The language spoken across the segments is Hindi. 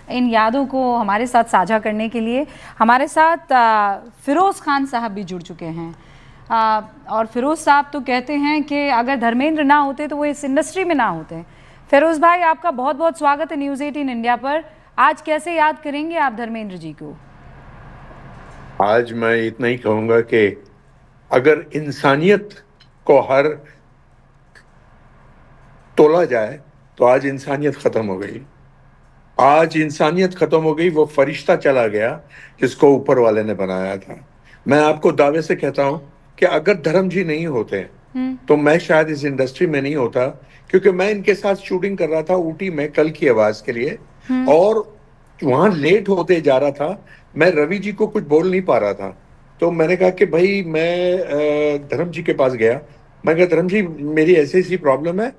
इन यादों को हमारे साथ साझा करने के लिए हमारे साथ फिरोज़ खान साहब भी जुड़ चुके हैं। और फिरोज़ साहब तो कहते हैं कि अगर धर्मेंद्र ना होते तो वो इस इंडस्ट्री में ना होते। फिरोज़ भाई, आपका बहुत बहुत स्वागत है न्यूज़ 18 इंडिया पर। आज कैसे याद करेंगे आप धर्मेंद्र जी को? आज मैं इतना ही कहूंगा कि अगर इंसानियत को हर तोला जाए तो आज इंसानियत खत्म हो गई। आज इंसानियत खत्म हो गई, वो फरिश्ता चला गया जिसको ऊपर वाले ने बनाया था। मैं आपको दावे से कहता हूं कि अगर धर्म जी नहीं होते तो मैं शायद इस इंडस्ट्री में नहीं होता, क्योंकि मैं इनके साथ शूटिंग कर रहा था ऊटी में कल की आवाज के लिए, और वहां लेट होते जा रहा था। मैं रवि जी को कुछ बोल नहीं पा रहा था, तो मैंने कहा कि भाई मैं धर्म जी के पास गया। मैं कहा धर्म जी, मेरी ऐसी ऐसी प्रॉब्लम है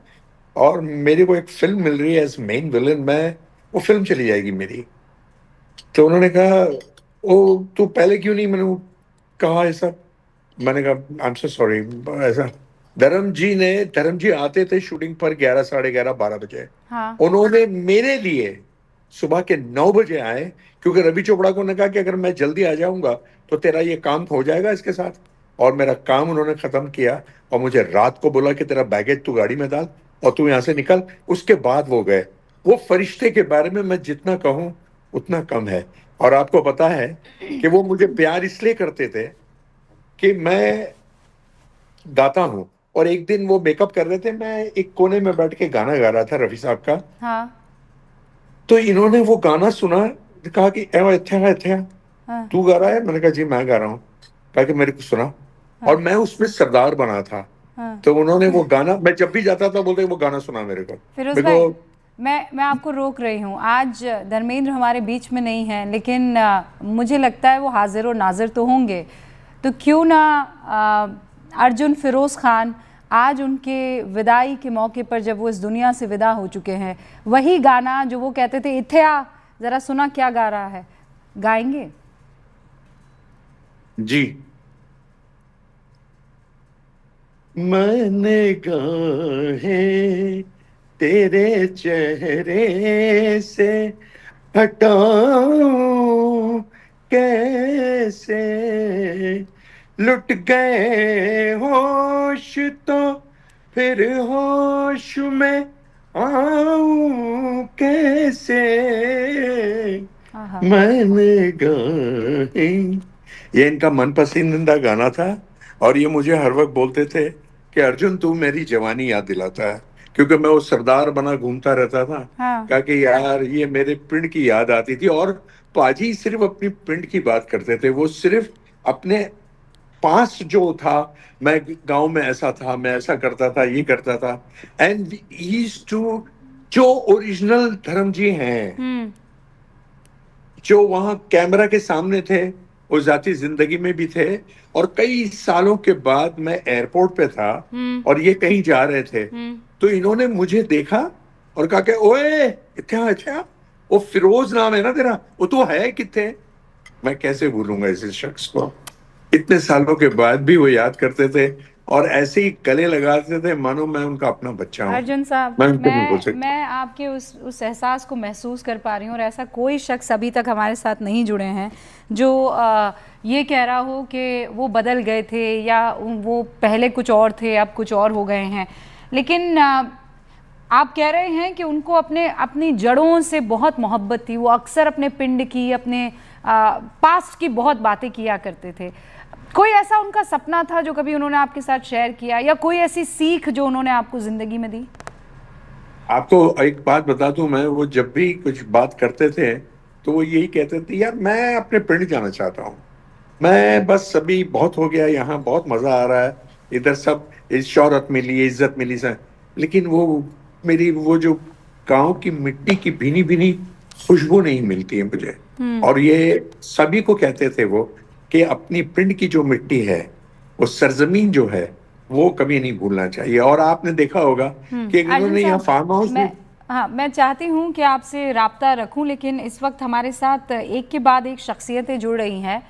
और मेरे को एक फिल्म मिल रही है एज मेन विलन, मैं वो फिल्म चली जाएगी मेरी। तो उन्होंने कहा ओ तू पहले क्यों नहीं, मैंने कहा ऐसा। मैंने कहा आई एम सो सॉरी ऐसा। धर्म जी आते थे शूटिंग पर 11, साढ़े 11, 12 बजे। हाँ। उन्होंने मेरे लिए सुबह के 9 बजे आए, क्योंकि रवि चोपड़ा को ने कहा कि अगर मैं जल्दी आ जाऊंगा तो तेरा ये काम हो जाएगा इसके साथ। और मेरा काम उन्होंने खत्म किया और मुझे रात को बोला कि तेरा बैगेज तू गाड़ी में डाल और तू यहां से निकल। उसके बाद वो गए। वो फरिश्ते के बारे में मैं जितना कहूं उतना कम है। और आपको पता है कि वो मुझे प्यार इसलिए करते थे कि मैं गाता हूं। और एक दिन वो मेकअप कर रहे थे, मैं एक कोने में बैठ के गाना गा रहा था रफी साहब का। हाँ। तो इन्होंने वो गाना सुना, कहा कि ए अच्छा अच्छा हाँ। तू गा रहा है। मैंने कहा जी मैं गा रहा हूँ। कहा कि मेरे को सुना। और हाँ। मैं उसमें सरदार बना था। हाँ। तो उन्होंने वो गाना, मैं जब भी जाता था बोलते वो गाना सुना मेरे को। फिरोज़ मेरे भाई, को मैं आपको रोक रही हूँ। आज धर्मेंद्र हमारे बीच में नहीं है, लेकिन मुझे लगता है वो हाजिर और नाजिर तो होंगे। तो क्यों ना अर्जुन फिरोज़ खान आज उनके विदाई के मौके पर, जब वो इस दुनिया से विदा हो चुके हैं, वही गाना जो वो कहते थे इत्थया, ज़रा सुना क्या गा रहा है, गाएंगे? जी, मैंने गाहे तेरे चेहरे से हटाऊं कैसे, लुट गए होश तो फिर होश में आऊं कैसे, आहा। मैंने गाहे। ये इनका मन पसंदीदा गाना था। और ये मुझे हर वक्त बोलते थे कि अर्जुन तू मेरी जवानी याद दिलाता है, क्योंकि मैं वो सरदार बना घूमता रहता था। हाँ। कहा कि यार ये मेरे पिंड की याद आती थी। और पाजी सिर्फ अपनी पिंड की बात करते थे, वो सिर्फ अपने पास जो था, मैं गांव में ऐसा था, मैं ऐसा करता था, ये करता था। एंड टू, जो ओरिजिनल धर्म जी हैं, जो वहां कैमरा के सामने थे, वो जाती जिंदगी में भी थे। और कई सालों के बाद मैं एयरपोर्ट पे था और ये कहीं जा रहे थे, तो इन्होंने मुझे देखा और कहा कि ओए इतना अच्छा, वो फिरोज नाम है ना तेरा, वो तो है कितने। मैं कैसे भूलूंगा इस शख्स को। इतने सालों के बाद भी वो याद करते थे और ऐसे ही गले लगाते थे मानो मैं उनका अपना बच्चा हूं। अर्जुन साहब, मैं उनसे नहीं बोल सकता। मैं आपके उस एहसास को महसूस कर पा रही हूँ, और ऐसा कोई शख्स अभी तक हमारे साथ नहीं जुड़े हैं जो ये कह रहा हो कि वो बदल गए थे या वो पहले कुछ और थे अब कुछ और हो गए हैं। लेकिन आप कह रहे हैं कि उनको अपनी जड़ों से बहुत मोहब्बत थी। वो अक्सर अपने पिंड की, अपने पास्ट की बहुत बातें किया करते थे। कोई ऐसा उनका सपना था जो कभी उन्होंने आपके साथ शेयर किया, या कोई ऐसी सीख जो उन्होंने आपको जिंदगी में दी? आपको एक बात बता दूं, मैं वो जब भी कुछ बात करते थे तो वो यही कहते थे यार मैं अपने पिंड जाना चाहता हूँ। मैं बस अभी बहुत हो गया, यहाँ बहुत मजा आ रहा है, इधर सब इस शोहरत मिली, इज्जत मिली सर, लेकिन वो मेरी वो जो गांव की मिट्टी की भीनी भीनी खुशबू नहीं मिलती है मुझे। और ये सभी को कहते थे वो कि अपनी पिंड की जो मिट्टी है, वो सरजमीन जो है, वो कभी नहीं भूलना चाहिए। और आपने देखा होगा कि अर्जुन इन्होंने यहाँ साहब, फार्म हाउस भी। मैं चाहती हूँ कि आपसे राब्ता रखूं, लेकिन इस वक्त हमारे साथ एक के बाद एक शख्सियतें जुड़ रही हैं